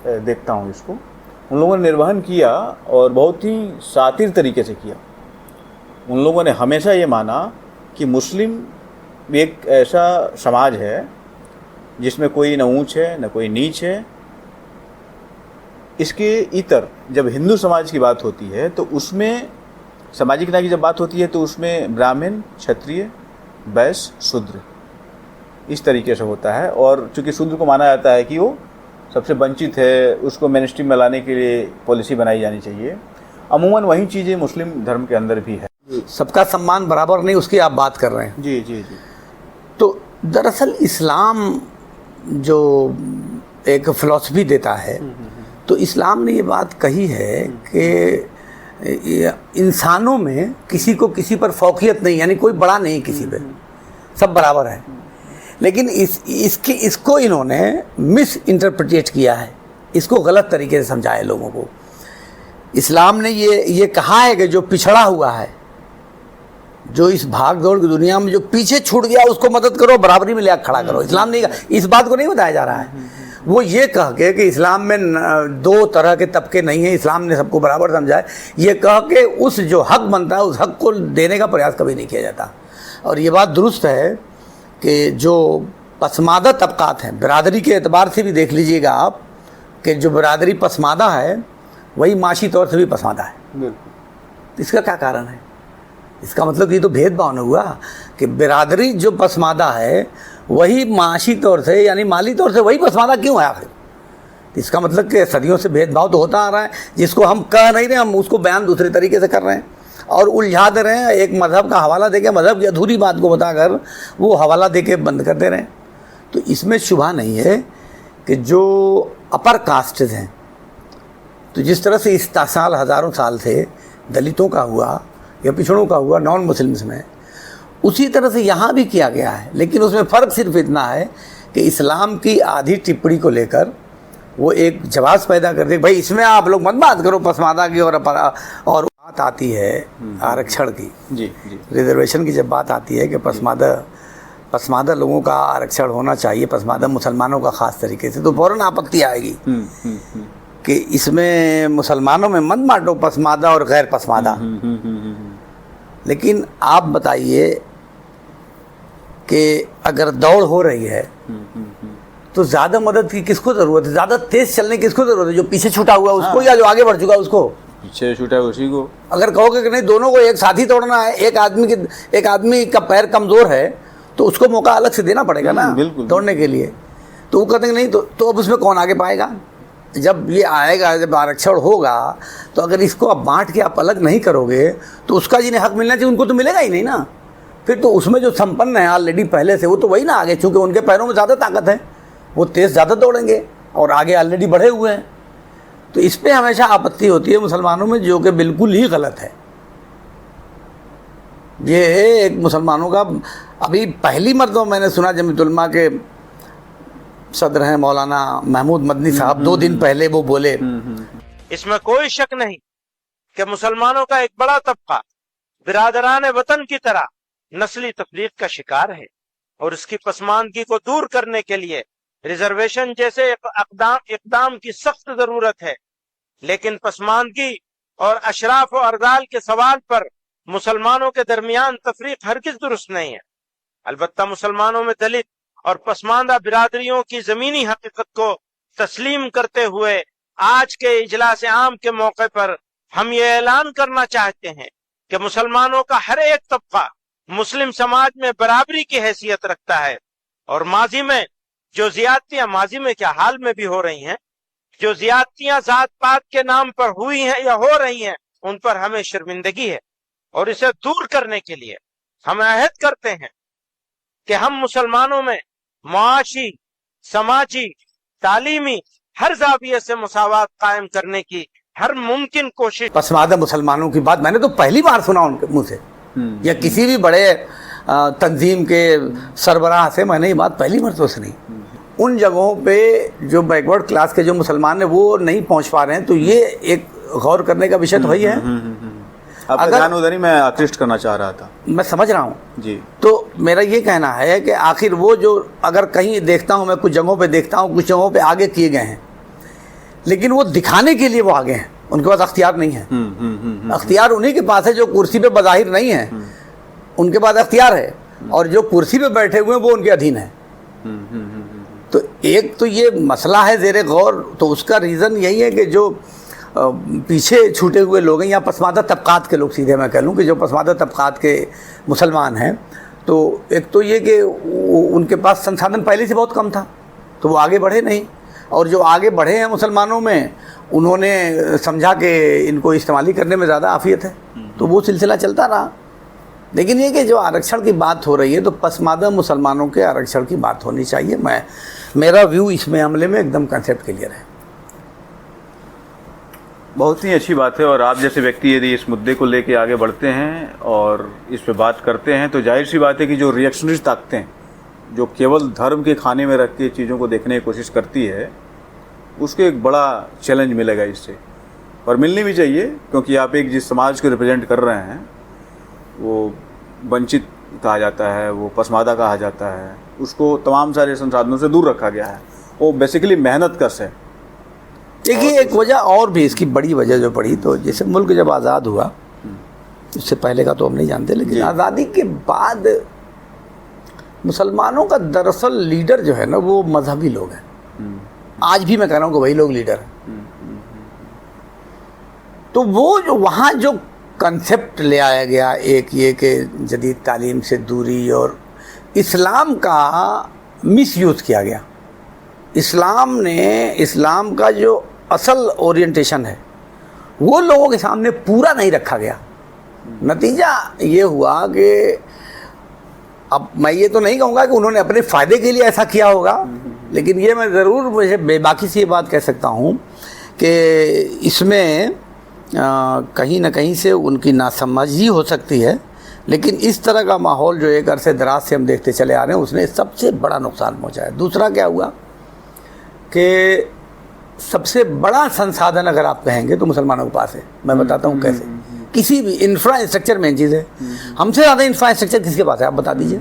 देखता हूँ इसको। उन लोगों ने निर्वहन किया और बहुत ही शातिर तरीके से किया। उन लोगों ने हमेशा ये माना कि मुस्लिम एक ऐसा समाज है जिसमें कोई न ऊंच है न कोई नीच है। इसके इतर जब हिंदू समाज की बात होती है तो उसमें सामाजिक न्याय की जब बात होती है तो उसमें ब्राह्मण, क्षत्रिय, वैश्य, शूद्र इस तरीके से होता है। और चूंकि शूद्र को माना जाता है कि वो सबसे वंचित है, उसको मेन स्ट्रीम में लाने के लिए पॉलिसी बनाई जानी चाहिए। अमूमन वही चीज़ें मुस्लिम धर्म के अंदर भी है। सबका सम्मान बराबर नहीं, उसकी आप बात कर रहे हैं। जी जी जी। तो दरअसल इस्लाम जो एक फ़िलॉसफी देता है, तो इस्लाम ने ये बात कही है कि इंसानों में किसी को किसी पर फौकियत नहीं, यानी कोई बड़ा नहीं किसी पे, सब बराबर है। लेकिन इसको इन्होंने मिस इंटरप्रिटेट किया है, इसको गलत तरीके से समझाया लोगों को। इस्लाम ने ये कहा है कि जो पिछड़ा हुआ है, जो इस भाग दौड़ की दुनिया में जो पीछे छूट गया, उसको मदद करो, बराबरी में ले खड़ा करो। इस्लाम ने इस बात को नहीं बताया जा रहा है। वो ये कह के कि इस्लाम में दो तरह के तबके नहीं हैं, इस्लाम ने सबको बराबर समझा है, ये कह के उस जो हक बनता है उस हक को देने का प्रयास कभी नहीं किया जाता। और ये बात दुरुस्त है कि जो पसमादा तबकात हैं, बिरादरी के एतबार से भी देख लीजिएगा आप कि जो बिरादरी पसमादा है वही माशी तौर से भी पसमादा है। बिल्कुल। इसका क्या कारण है? इसका मतलब ये तो भेदभाव न हुआ कि बिरादरी जो पसमादा है वही माशी तौर से यानी माली तौर से वही पसमादा क्यों है आखिर? इसका मतलब कि सदियों से भेदभाव तो होता आ रहा है, जिसको हम कह नहीं रहे, हम उसको बयान दूसरे तरीके से कर रहे हैं और उलझा दे रहे हैं। एक मज़हब का हवाला देके मज़हब की अधूरी बात को बताकर वो हवाला देके बंद कर दे रहे हैं। तो इसमें शुबा नहीं है कि जो अपर कास्टेज हैं, तो जिस तरह से इस साल हज़ारों साल से दलितों का हुआ या पिछड़ों का हुआ नॉन मुस्लिम्स में, उसी तरह से यहाँ भी किया गया है। लेकिन उसमें फ़र्क सिर्फ इतना है कि इस्लाम की आधी टिप्पणी को लेकर वो एक जवाब पैदा करते हैं, भाई इसमें आप लोग मत बात करो पसमादा की। और बात आती है आरक्षण की, जी जी, रिजर्वेशन की जब बात आती है कि पसमादा लोगों का आरक्षण होना चाहिए, पसमादा मुसलमानों का ख़ास तरीके से, तो फ़ौरन आपत्ति आएगी कि इसमें मुसलमानों में मत बांटो पसमादा और गैर पसमादा। लेकिन आप बताइए कि अगर दौड़ हो रही है तो ज़्यादा मदद की किसको ज़रूरत है? ज़्यादा तेज़ चलने की किसको ज़रूरत है? जो पीछे छूटा हुआ उसको, या जो आगे बढ़ चुका उसको? पीछे छूटा है उसी को। अगर कहोगे कि नहीं दोनों को एक साथ ही तोड़ना है, एक आदमी का पैर कमज़ोर है तो उसको मौका अलग से देना पड़ेगा ना दौड़ने के लिए। तो वो कहते हैं नहीं, तो अब उसमें कौन आगे पाएगा? जब ये आएगा, जब आरक्षण होगा, तो अगर इसको आप बांट के आप अलग नहीं करोगे तो उसका जिन्हें हक मिलना चाहिए उनको तो मिलेगा ही नहीं ना। फिर तो उसमें जो संपन्न है ऑलरेडी पहले से, वो तो वही ना आगे, चूँकि उनके पैरों में ज़्यादा ताकत है, वो तेज़ ज़्यादा दौड़ेंगे और आगे ऑलरेडी बढ़े हुए हैं। तो इस पर हमेशा आपत्ति होती है मुसलमानों में, जो कि बिल्कुल ही गलत है। ये है एक मुसलमानों का, अभी पहली मरतबा मैंने सुना जमीयत उलमा के सदर हैं मौलाना महमूद मदनी साहब, 2 दिन पहले वो बोले, इसमें कोई शक नहीं कि मुसलमानों का एक बड़ा तबका बिरादरान वतन की तरह नस्ली तफरीक का शिकार है और उसकी पसमानदगी को दूर करने के लिए रिजर्वेशन जैसे इकदाम की सख्त जरूरत है। लेकिन पसमानदगी और अशराफ और अर्दाल के सवाल पर मुसलमानों के दरमियान तफरीक हरगिज दुरुस्त नहीं है। अलबत्ता मुसलमानों में दलित और पसमानदा बिरादरियों की जमीनी हकीकत को तस्लीम करते हुए आज के इजलास आम के मौके पर हम ये ऐलान करना चाहते हैं कि मुसलमानों का हर एक तबका मुस्लिम समाज में बराबरी की हैसियत रखता है और माजी में जो ज्यादतियां माजी में क्या हाल में भी हो रही हैं, जो ज्यादतियां जात पात के नाम पर हुई हैं या हो रही हैं, उन पर हमें शर्मिंदगी है और इसे दूर करने के लिए हम अहद करते हैं कि हम मुसलमानों में मुआशी, समाजी, तालीमी हर जाविये से मुसावात कायम करने की हर मुमकिन कोशिश। पसमानदा मुसलमानों की बात मैंने तो पहली बार सुना उनके मुंह से, या किसी भी बड़े तंजीम के सरबराह से मैंने ये बात पहली बार तो सुनी। उन जगहों पे जो बैकवर्ड क्लास के जो मुसलमान हैं वो नहीं पहुंच पा रहे हैं, तो ये एक गौर करने का विषय तो वही है। आपका ध्यान उधर ही मैं आकृष्ट करना चाह रहा था। मैं समझ रहा हूँ जी। तो मेरा ये कहना है कि आखिर वो जो अगर कहीं देखता हूँ, मैं कुछ जगहों पे देखता हूँ, कुछ जगहों पे आगे किए गए हैं, लेकिन वो दिखाने के लिए वो आगे हैं, उनके पास अख्तियार नहीं है। अख्तियार उन्हीं के पास है जो कुर्सी पे बज़ाहिर नहीं है, उनके पास अख्तियार है, और जो कुर्सी पे बैठे हुए हैं वो उनके अधीन है। तो एक तो ये मसला है ज़ेरे गौर, तो उसका रीज़न यही है कि जो पीछे छूटे हुए लोग हैं या पसमानदा तबकात के लोग, सीधे मैं कह लूँ कि जो पसमानदा तबकात के मुसलमान हैं, तो एक तो ये कि उनके पास संसाधन पहले से बहुत कम था, तो वो आगे बढ़े नहीं, और जो आगे बढ़े हैं मुसलमानों में उन्होंने समझा कि इनको इस्तेमाली करने में ज़्यादा आफियत है, तो वो सिलसिला चलता रहा। लेकिन ये कि जो आरक्षण की बात हो रही है, तो पसमानदा मुसलमानों के आरक्षण की बात होनी चाहिए। मेरा व्यू इसमें मामले में एकदम कंसेप्ट क्लियर है। बहुत ही अच्छी बात है, और आप जैसे व्यक्ति यदि इस मुद्दे को लेके आगे बढ़ते हैं और इस पे बात करते हैं, तो जाहिर सी बात है कि जो रिएक्शनरी ताकतें जो केवल धर्म के खाने में रख के चीज़ों को देखने की कोशिश करती है, उसको एक बड़ा चैलेंज मिलेगा इससे, और मिलनी भी चाहिए, क्योंकि आप एक जिस समाज को रिप्रेजेंट कर रहे हैं वो वंचित कहा जाता है, वो पसमानदा कहा जाता है, उसको तमाम सारे संसाधनों से दूर रखा गया है। वो बेसिकली मेहनत कश है। देखिए एक वजह और भी, इसकी बड़ी वजह जो पड़ी, तो जैसे मुल्क जब आज़ाद हुआ, उससे पहले का तो हम नहीं जानते, लेकिन आज़ादी के बाद मुसलमानों का दरअसल लीडर जो है ना वो मजहबी लोग हैं। आज भी मैं कह रहा हूँ कि वही लोग लीडर हैं। तो वो जो वहाँ जो कंसेप्ट ले आया गया, एक ये कि जदीद तालीम से दूरी, और इस्लाम का मिसयूज़ किया गया। इस्लाम का जो असल ओरिएंटेशन है वो लोगों के सामने पूरा नहीं रखा गया। नतीजा ये हुआ कि अब मैं ये तो नहीं कहूँगा कि उन्होंने अपने फ़ायदे के लिए ऐसा किया होगा, लेकिन ये मैं ज़रूर मुझे बेबाकी से ये बात कह सकता हूँ कि इसमें कहीं ना कहीं से उनकी नासमझी हो सकती है। लेकिन इस तरह का माहौल जो एक अरसे दराज से हम देखते चले आ रहे हैं, उसने सबसे बड़ा नुकसान पहुँचाया। दूसरा क्या हुआ कि सबसे बड़ा संसाधन अगर आप कहेंगे तो मुसलमानों के पास है। मैं बताता हूँ कैसे। किसी भी इंफ्रास्ट्रक्चर मेन चीज़ है। हमसे ज़्यादा इंफ्रास्ट्रक्चर किसके पास है आप बता दीजिए।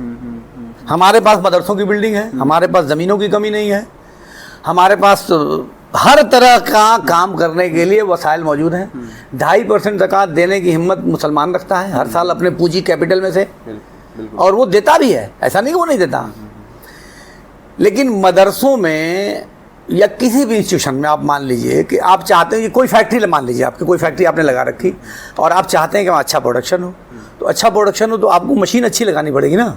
हमारे पास मदरसों की बिल्डिंग है, हमारे पास ज़मीनों की कमी नहीं है, हमारे पास हर तरह का काम करने के लिए वसाइल मौजूद हैं। 2.5% ज़कात देने की हिम्मत मुसलमान रखता है हर साल अपने पूंजी कैपिटल में से, और वो देता भी है, ऐसा नहीं कि वो नहीं देता। लेकिन मदरसों में या किसी भी इंस्टीट्यूशन में आप मान लीजिए कि आप चाहते हैं कि कोई फैक्ट्री, मान लीजिए आपकी कोई फैक्ट्री आपने लगा रखी और आप चाहते हैं कि वहाँ अच्छा प्रोडक्शन हो, तो अच्छा प्रोडक्शन हो तो आपको मशीन अच्छी लगानी पड़ेगी ना।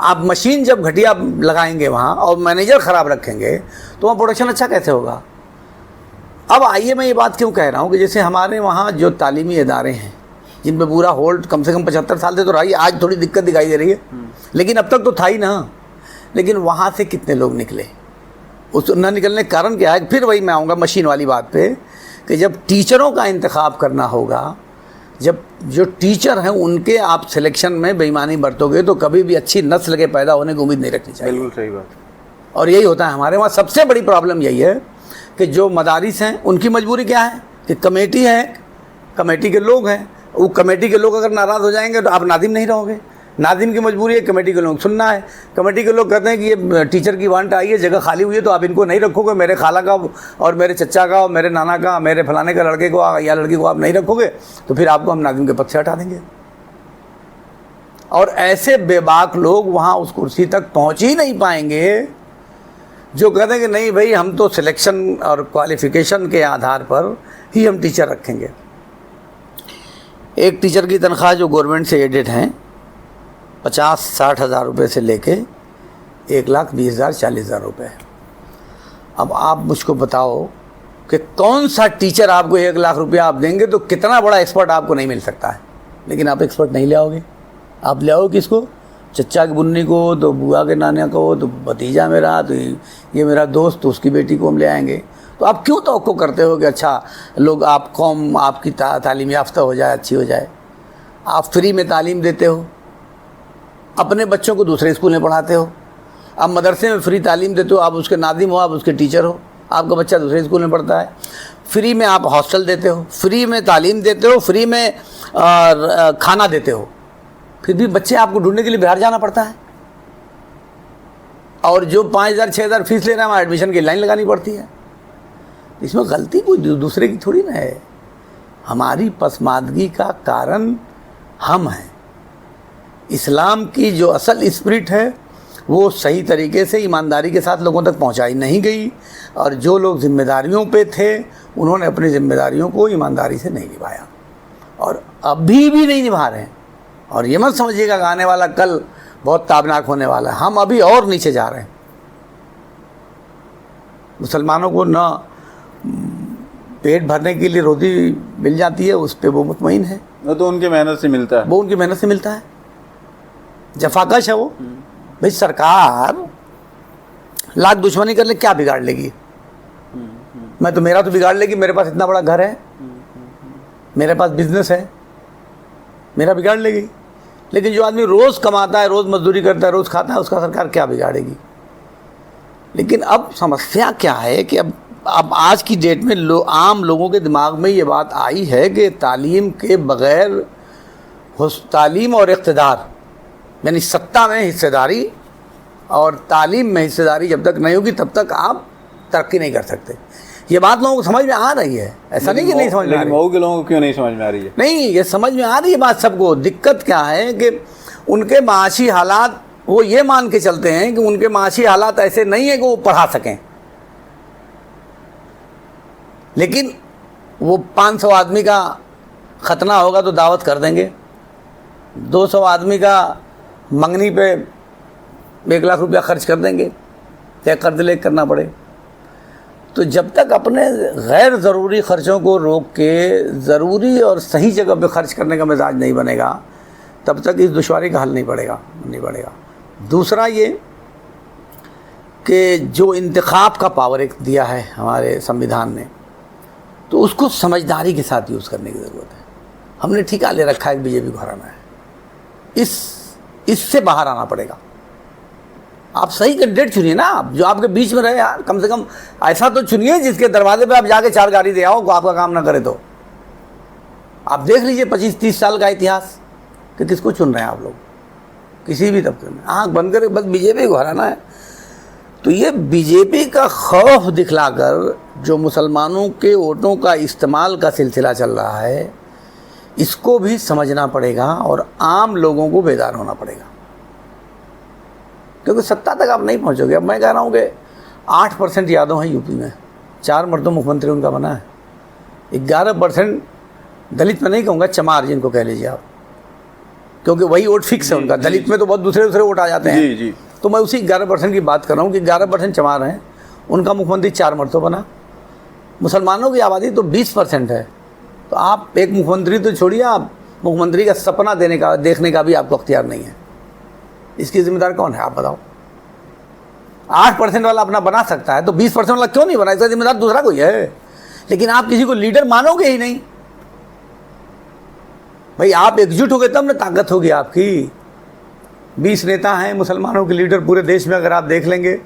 आप मशीन जब घटिया लगाएंगे वहाँ और मैनेजर ख़राब रखेंगे तो वहाँ प्रोडक्शन अच्छा कैसे होगा। अब आइए मैं ये बात क्यों कह रहा हूँ कि जैसे हमारे वहाँ जो तालीमी इदारे हैं जिन पर पूरा होल्ड कम से कम 75 साल से तो रही, आज थोड़ी दिक्कत दिखाई दे रही है, लेकिन अब तक तो था ही ना। लेकिन वहाँ से कितने लोग निकले, उस न निकलने का कारण क्या है। फिर वही मैं आऊँगा मशीन वाली बात पे कि जब टीचरों का इंतखाब करना होगा, जब जो टीचर हैं उनके आप सिलेक्शन में बेईमानी बरतोगे तो कभी भी अच्छी नस्ल के पैदा होने की उम्मीद नहीं रखनी चाहिए। बिल्कुल सही बात। और यही होता है हमारे वहाँ। सबसे बड़ी प्रॉब्लम यही है कि जो मदारिस हैं उनकी मजबूरी क्या है कि कमेटी है, कमेटी के लोग हैं, वो कमेटी के लोग अगर नाराज़ हो जाएंगे तो आप नादिम नहीं रहोगे। नादिम की मजबूरी है, कमेटी के लोग सुनना है। कमेटी के लोग कहते हैं कि ये टीचर की वांट आई है, जगह खाली हुई है, तो आप इनको नहीं रखोगे, मेरे खाला का और मेरे चचा का और मेरे नाना का, मेरे फलाने का लड़के को या लड़की को आप नहीं रखोगे, तो फिर आपको हम नादिम के पद से हटा देंगे। और ऐसे बेबाक लोग वहाँ उस कुर्सी तक पहुँच ही नहीं पाएंगे जो कहते हैं कि नहीं भाई हम तो सिलेक्शन और क्वालिफ़िकेशन के आधार पर ही हम टीचर रखेंगे। एक टीचर की तनख्वाह जो गवर्नमेंट से एडेड हैं 50-60 हज़ार रुपये से लेके 1,20,000 40,000 रुपये। अब आप मुझको बताओ कि कौन सा टीचर आपको 1 लाख रुपया आप देंगे तो कितना बड़ा एक्सपर्ट आपको नहीं मिल सकता है, लेकिन आप एक्सपर्ट नहीं ले आओगे। आप ले आओ किसको? चच्चा की बुन्नी को, तो बुआ के नाना को, तो भतीजा मेरा, तो ये मेरा दोस्त, तो उसकी बेटी को हम ले आएंगे। तो आप क्यों तवक्को करते हो कि अच्छा लोग आप कौम आपकी तालीम याफ्ता हो जाए, अच्छी हो जाए? आप फ्री में तालीम देते हो, अपने बच्चों को दूसरे स्कूल में पढ़ाते हो। आप मदरसे में फ्री तालीम देते हो, आप उसके नादिम हो, आप उसके टीचर हो, आपका बच्चा दूसरे स्कूल में पढ़ता है। फ्री में आप हॉस्टल देते हो, फ्री में तालीम देते हो, फ्री में खाना देते हो, फिर भी बच्चे आपको ढूंढने के लिए बिहार जाना पड़ता है। और जो 5,000 6,000 फीस ले रहा है वहाँ एडमिशन की लाइन लगानी पड़ती है। इसमें गलती कोई दूसरे की थोड़ी ना है। हमारी पसमानदगी का कारण हम हैं। इस्लाम की जो असल स्पिरिट है वो सही तरीके से ईमानदारी के साथ लोगों तक पहुंचाई नहीं गई, और जो लोग जिम्मेदारियों पे थे उन्होंने अपनी जिम्मेदारियों को ईमानदारी से नहीं निभाया, और अभी भी नहीं निभा रहे हैं। और ये मत समझिएगा कि आने वाला कल बहुत ताबनाक होने वाला है। हम अभी और नीचे जा रहे हैं। मुसलमानों को न पेट भरने के लिए रोटी मिल जाती है, उस पर वो मुतमईन है। वो तो उनकी मेहनत से मिलता है, वो उनकी मेहनत से मिलता है। जफाकश है वो। भाई सरकार लाख दुश्मनी कर ले, क्या बिगाड़ लेगी? मैं तो मेरा तो बिगाड़ लेगी। मेरे पास इतना बड़ा घर है, मेरे पास बिजनेस है, मेरा बिगाड़ लेगी। लेकिन जो आदमी रोज़ कमाता है, रोज़ मजदूरी करता है, रोज़ खाता है, उसका सरकार क्या बिगाड़ेगी? लेकिन अब समस्या क्या है कि अब आज की डेट में आम लोगों के दिमाग में ये बात आई है कि तालीम के बग़ैर, तालीम और इक़्तिदार यानी सत्ता में हिस्सेदारी और तालीम में हिस्सेदारी जब तक नहीं होगी तब तक आप तरक्की नहीं कर सकते। ये बात लोगों को समझ में आ रही है, ऐसा नहीं कि नहीं समझ में आ रही। मऊ के लोगों को क्यों नहीं समझ में आ रही है? नहीं, ये समझ में आ रही है बात सबको। दिक्कत क्या है कि उनके माशी हालात, वो ये मान के चलते हैं कि उनके माशी हालात ऐसे नहीं है कि वो पढ़ा सकें। लेकिन वो 500 आदमी का खतना होगा तो दावत कर देंगे, 200 आदमी का मंगनी पे 1 लाख रुपया खर्च कर देंगे, चाहे कर्ज ले करना पड़े। तो जब तक अपने गैर ज़रूरी ख़र्चों को रोक के ज़रूरी और सही जगह पे खर्च करने का मिजाज नहीं बनेगा, तब तक इस दुश्वारी का हल नहीं पड़ेगा। दूसरा ये कि जो इंतखाब का पावर एक दिया है हमारे संविधान ने, तो उसको समझदारी के साथ यूज़ करने की ज़रूरत है। हमने ठिका ले रखा है कि बीजेपी को हराना है, इससे बाहर आना पड़ेगा। आप सही कैंडिडेट चुनिए ना, आप जो आपके बीच में रहे यार, कम से कम ऐसा तो चुनिए जिसके दरवाजे पे आप जाके 4 गाड़ी दे आओ, आपका काम ना करे तो। आप देख लीजिए 25-30 साल का इतिहास कि किसको चुन रहे हैं आप लोग, किसी भी तबके में। आँख बंद करके बस बीजेपी को हराना है। तो ये बीजेपी का खौफ दिखलाकर जो मुसलमानों के वोटों का इस्तेमाल का सिलसिला चल रहा है, इसको भी समझना पड़ेगा और आम लोगों को बेदार होना पड़ेगा, क्योंकि सत्ता तक आप नहीं पहुंचोगे। अब मैं कह रहा हूँ कि 8% यादव हैं यूपी में, 4 मरतबा मुख्यमंत्री उनका बना है। 11% दलित में नहीं कहूँगा, चमार जिनको कह लीजिए आप, क्योंकि वही वोट फिक्स है उनका। दलित में तो बहुत दूसरे वोट आ जाते हैं। जी। तो मैं उसी 11% की बात कर रहा हूँ कि 11% चमार हैं, उनका मुख्यमंत्री 4 मरतबा बना। मुसलमानों की आबादी तो 20% है, तो आप एक मुख्यमंत्री तो छोड़िए, आप मुख्यमंत्री का सपना देखने का भी आपको अख्तियार नहीं है। इसकी जिम्मेदार कौन है आप बताओ? 8% वाला अपना बना सकता है तो 20% वाला क्यों नहीं बना? इसका जिम्मेदार दूसरा कोई है। लेकिन आप किसी को लीडर मानोगे ही नहीं। भाई आप एकजुट हो गए तब ना ताकत होगी आपकी। 20 नेता हैं मुसलमानों के लीडर पूरे देश में, अगर आप देख लेंगे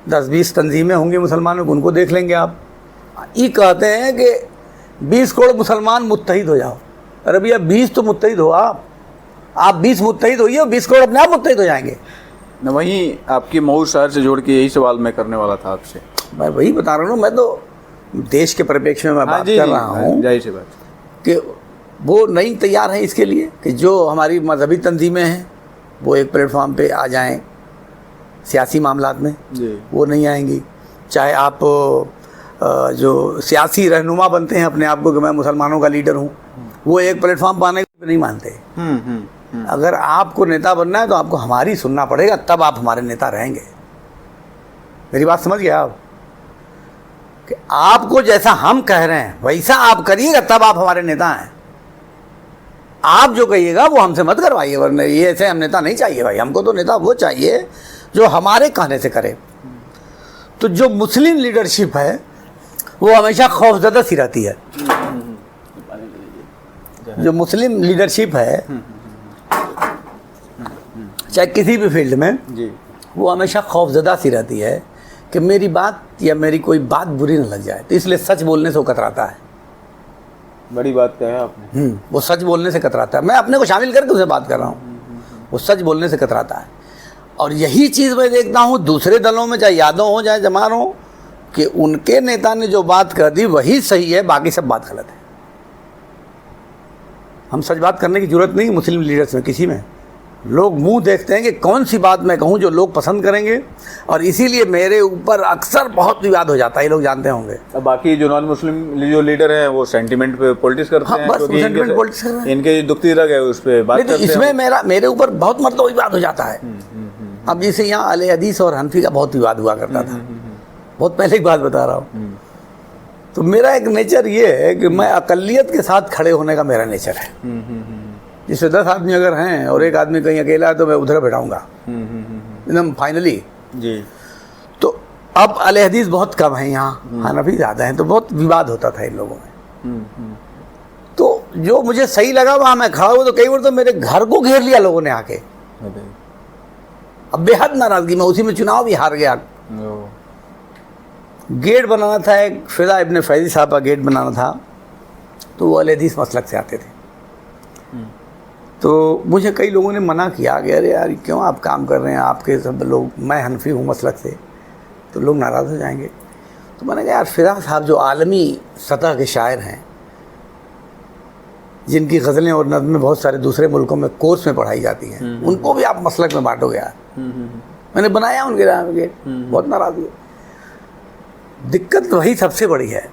10-20 तंजीमें होंगी मुसलमानों को, उनको देख लेंगे आप। ये कहते हैं कि 20 करोड़ मुसलमान मुत्तहिद हो जाओ। अरे भैया 20 तो मुत्तहिद हो आप 20 मुत्तहिद होइए और 20 करोड़ अपने आप मुत्तहिद हो जाएंगे। न वहीं आपकी मऊ शहर से जोड़ के यही सवाल मैं करने वाला था आपसे। मैं वही बता रहा हूँ, मैं तो देश के परिप्रेक्ष्य में मैं बात कर रहा हूँ कि वो नहीं तैयार है इसके लिए कि जो हमारी मजहबी तंजीमें हैं वो एक प्लेटफॉर्म पे आ जाएं सियासी मामलात में, वो नहीं आएंगी। चाहे आप जो सियासी रहनुमा बनते हैं अपने आप को कि मैं मुसलमानों का लीडर हूँ, वो एक प्लेटफॉर्म पर आने को नहीं मानते। अगर आपको नेता बनना है तो आपको हमारी सुनना पड़ेगा, तब आप हमारे नेता रहेंगे। मेरी बात समझ गए आप? कि आपको जैसा हम कह रहे हैं वैसा आप करिएगा, तब आप हमारे नेता हैं। आप जो कहिएगा वो हमसे मत करवाइए, वरना ये ऐसे हम नेता नहीं चाहिए भाई। हमको तो नेता वो चाहिए जो हमारे कहने से करे। तो जो मुस्लिम लीडरशिप है वो हमेशा खौफजदा सी रहती है। जो मुस्लिम लीडरशिप है चाहे किसी भी फील्ड में जी। वो हमेशा खौफजदा सी रहती है कि मेरी बात या मेरी कोई बात बुरी न लग जाए, तो इसलिए सच बोलने से वो कतराता है। बड़ी बात कहा आपने। वो सच बोलने से कतराता है। मैं अपने को शामिल करके उसे बात कर रहा हूँ। वो सच बोलने से कतराता है। और यही चीज़ मैं देखता हूँ दूसरे दलों में, चाहे यादव हो चाहे जमान हो, कि उनके नेता ने जो बात कर दी वही सही है, बाकी सब बात गलत है। हम सच बात करने की जरूरत नहीं मुस्लिम लीडर्स में, किसी में। लोग मुंह देखते हैं कि कौन सी बात मैं कहूं जो लोग पसंद करेंगे, और इसीलिए मेरे ऊपर अक्सर बहुत विवाद हो जाता है। ये लोग जानते होंगे। अब बाकी जो नॉन मुस्लिम जो लीडर हैं वो सेंटिमेंट पे पॉलिटिक्स करते हाँ, हैं, बस क्योंकि सेंटिमेंट पॉलिटिक्स कर रहे हैं। इनके दुखती रह गए उस पर बात नहीं तो करते इसमें हैं। मेरे ऊपर बहुत मरतबा विवाद हो जाता है। अब जैसे यहाँ अले हदीस और हनफी का बहुत विवाद हुआ करता था, बहुत पहले की बात बता रहा हूँ। तो मेरा एक नेचर ये है कि मैं अकलियत के साथ खड़े होने का मेरा नेचर है। जिससे 10 आदमी अगर हैं और एक आदमी कहीं अकेला है तो मैं उधर बैठाऊंगा एकदम फाइनली जी। तो अब अले हदीस बहुत कम है यहाँ, हनफी ज़्यादा हैं, तो बहुत विवाद होता था इन लोगों में। तो जो मुझे सही लगा वहाँ मैं खड़ा हुआ, तो कई बार तो मेरे घर को घेर लिया लोगों ने आके। अब बेहद नाराज़गी में, उसी में चुनाव भी हार गया। गेट बनाना था, एक फिदा इब्ने फैज़ी साहब का गेट बनाना था, तो वो अले हदीस मसलक से आते थे। तो मुझे कई लोगों ने मना किया कि अरे यार क्यों आप काम कर रहे हैं, आपके सब लोग, मैं हनफी हूँ मसलक से, तो लोग नाराज़ हो जाएंगे। तो मैंने कहा यार फिदा साहब जो आलमी सतह के शायर हैं, जिनकी गज़लें और नज़में बहुत सारे दूसरे मुल्कों में कोर्स में पढ़ाई जाती हैं, उनको भी आप मसलक में बांटोगे यार। मैंने बनाया उनके राह में गेट, बहुत नाराज़ हुए। दिक्कत वही सबसे बड़ी है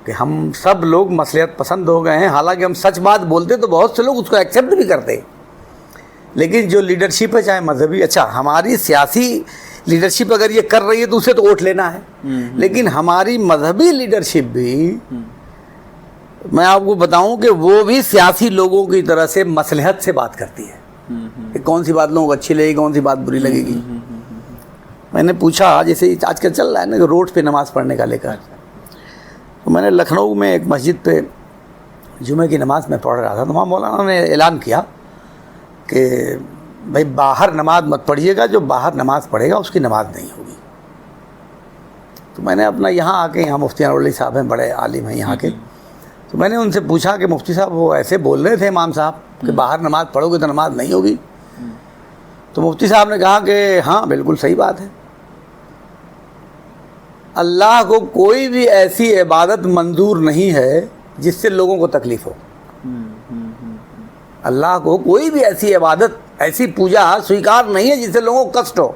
कि हम सब लोग मसलियत पसंद हो गए हैं। हालांकि हम सच बात बोलते तो बहुत से लोग उसको एक्सेप्ट भी करते, लेकिन जो लीडरशिप है चाहे मजहबी, अच्छा हमारी सियासी लीडरशिप अगर ये कर रही है तो उसे तो वोट लेना है, लेकिन हमारी मजहबी लीडरशिप भी, मैं आपको बताऊं कि वो भी सियासी लोगों की तरह से मसलहत से बात करती है कि कौन सी बात लोगों को अच्छी लगेगी, कौन सी बात बुरी लगेगी। मैंने पूछा, जैसे आजकल चल रहा है ना कि रोड पे नमाज़ पढ़ने का लेकर, तो मैंने लखनऊ में एक मस्जिद पे जुमे की नमाज़ में पढ़ रहा था, तो वहाँ मौलाना ने ऐलान किया कि भाई बाहर नमाज मत पढ़िएगा, जो बाहर नमाज़ पढ़ेगा उसकी नमाज नहीं होगी। तो मैंने अपना यहाँ आके, यहाँ मुफ्ती अनवर साहब हैं, बड़े आलिम हैं यहाँ के, तो मैंने उनसे पूछा कि मुफ्ती साहब वो ऐसे बोल रहे थे इमाम साहब कि बाहर नमाज़ पढ़ोगे तो नमाज नहीं होगी। तो मुफ्ती साहब ने कहा कि हाँ बिल्कुल सही बात है, अल्लाह को कोई भी ऐसी इबादत मंजूर नहीं है जिससे लोगों को तकलीफ हो। अल्लाह को कोई भी ऐसी इबादत, ऐसी पूजा स्वीकार नहीं है जिससे लोगों को कष्ट हो।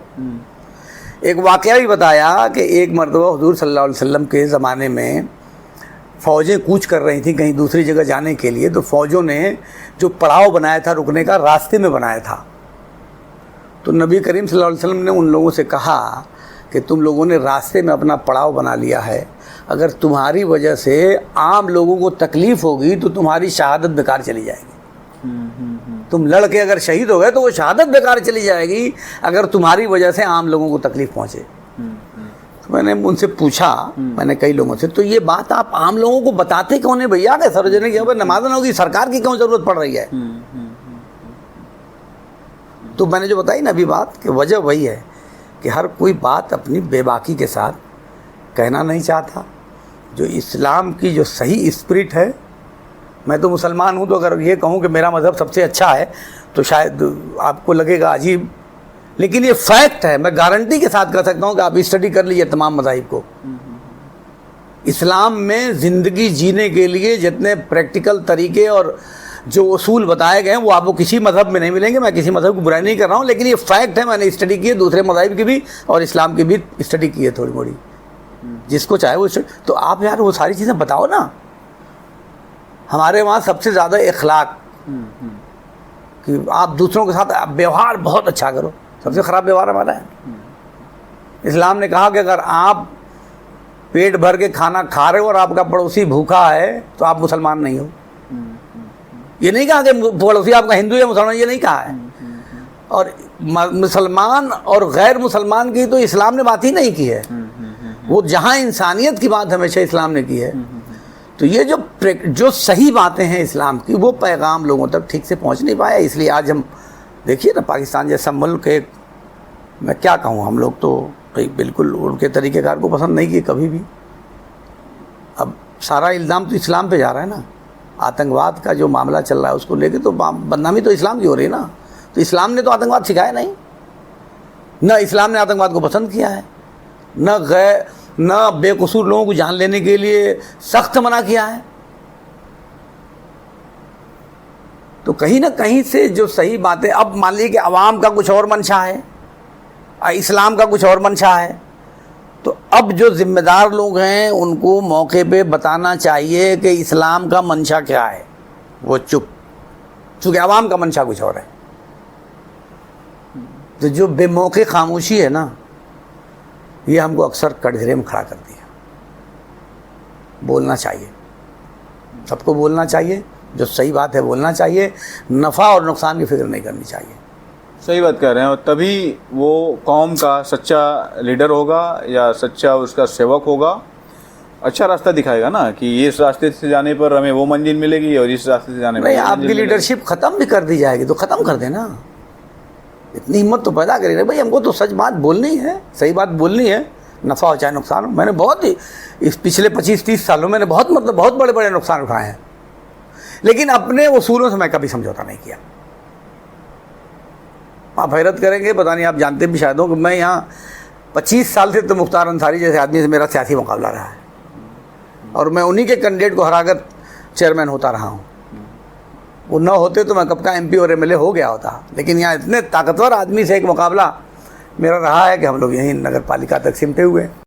एक वाक़या भी बताया कि एक मरतबा हुजूर सल्लल्लाहु अलैहि वसल्लम के ज़माने में फ़ौजें कूच कर रही थी कहीं दूसरी जगह जाने के लिए, तो फ़ौजों ने जो पड़ाव बनाया था रुकने का, रास्ते में बनाया था। तो नबी करीम सल्लल्लाहु अलैहि वसल्लम ने उन लोगों से कहा कि तुम लोगों ने रास्ते में अपना पड़ाव बना लिया है, अगर तुम्हारी वजह से आम लोगों को तकलीफ़ होगी तो तुम्हारी शहादत बेकार चली जाएगी। तुम लड़के अगर शहीद हो गए तो वो शहादत बेकार चली जाएगी अगर तुम्हारी वजह से आम लोगों को तकलीफ़ पहुँचे। तो मैंने उनसे पूछा, मैंने कई लोगों से, तो ये बात आप आम लोगों को बताते कौन है भैया कि सार्वजनिक नमाज ना होगी, सरकार की क्यों ज़रूरत पड़ रही है? तो मैंने जो बताई ना अभी बात, कि वजह वही है कि हर कोई बात अपनी बेबाकी के साथ कहना नहीं चाहता। जो इस्लाम की जो सही स्पिरिट है, मैं तो मुसलमान हूँ, तो अगर ये कहूँ कि मेरा मज़हब सबसे अच्छा है तो शायद आपको लगेगा अजीब, लेकिन ये फैक्ट है। मैं गारंटी के साथ कह सकता हूँ कि आप स्टडी कर लीजिए तमाम मज़ाहिब को। इस्लाम में ज़िंदगी जीने के लिए जितने प्रैक्टिकल तरीके और जो उसूल बताए गए हैं वो आपको किसी मज़हब में नहीं मिलेंगे। मैं किसी मज़हब की बुराई नहीं कर रहा हूँ, लेकिन ये फैक्ट है। मैंने स्टडी की है, दूसरे मज़ाहिब की भी और इस्लाम की भी स्टडी की है थोड़ी मोड़ी, जिसको चाहे वो स्टडी। तो आप यार वो सारी चीज़ें बताओ ना। हमारे वहाँ सबसे ज़्यादा इखलाक, कि आप दूसरों के साथ व्यवहार बहुत अच्छा करो, सबसे ख़राब व्यवहार हमारा है। इस्लाम ने कहा कि अगर आप पेट भर के खाना खा रहे हो और आपका पड़ोसी भूखा है तो आप मुसलमान नहीं हो। ये नहीं कहा कि पड़ोसी आपका हिंदू या मुसलमान, ये नहीं कहा है। और मुसलमान और गैर मुसलमान की तो इस्लाम ने बात ही नहीं की है। वो जहाँ इंसानियत की बात हमेशा इस्लाम ने की है। तो ये जो सही बातें हैं इस्लाम की, वो पैगाम लोगों तक ठीक से पहुँच नहीं पाया। इसलिए आज हम देखिए ना, पाकिस्तान जैसा मुल्क, एक मैं क्या कहूँ, हम लोग तो बिल्कुल उनके तरीक़ेकार को पसंद नहीं किए कभी भी। अब सारा इल्ज़ाम तो इस्लाम पे जा रहा है ना। आतंकवाद का जो मामला चल रहा है उसको लेके तो बदनामी तो इस्लाम की हो रही है ना। तो इस्लाम ने तो आतंकवाद सिखाया नहीं, न इस्लाम ने आतंकवाद को पसंद किया है, न बेकसूर लोगों को जान लेने के लिए सख्त मना किया है। तो कहीं ना कहीं से जो सही बातें, अब मान लीजिए कि अवाम का कुछ और मंशा है, इस्लाम का कुछ और मंशा है, तो अब जो जिम्मेदार लोग हैं उनको मौके पे बताना चाहिए कि इस्लाम का मंशा क्या है। वो चुप, चूँकि अवाम का मंशा कुछ और है। तो जो बेमौके खामोशी है ना, ये हमको अक्सर कटघरे में खड़ा करती है। बोलना चाहिए, सबको बोलना चाहिए, जो सही बात है बोलना चाहिए, नफ़ा और नुकसान की फिक्र नहीं करनी चाहिए। सही बात कह रहे हैं। और तभी वो कौम का सच्चा लीडर होगा या सच्चा उसका सेवक होगा, अच्छा रास्ता दिखाएगा ना, कि इस रास्ते से जाने पर हमें वो मंजिल मिलेगी और इस रास्ते से जाने पर नहीं, आपकी लीडरशिप ख़त्म भी कर दी जाएगी तो ख़त्म कर देना। इतनी हिम्मत तो पैदा करें भाई, हमको तो सच बात बोलनी है, सही बात बोलनी है, नफ़ा हो चाहे नुकसान हो। मैंने बहुत ही इस पिछले 25-30 सालों में बहुत बड़े बड़े नुकसान उठाए हैं, लेकिन अपने उसूलों से मैं कभी समझौता नहीं किया। आप हैरत करेंगे, पता नहीं आप जानते भी शायद हो कि मैं यहाँ 25 साल से तो मुख्तार अंसारी जैसे आदमी से मेरा सियासी मुकाबला रहा है और मैं उन्हीं के कैंडिडेट को हराकर चेयरमैन होता रहा हूँ। वो न होते तो मैं कब का MP और MLA हो गया होता। लेकिन यहाँ इतने ताकतवर आदमी से एक मुकाबला मेरा रहा है कि हम लोग यहीं नगर पालिका तक सिमटे हुए हैं।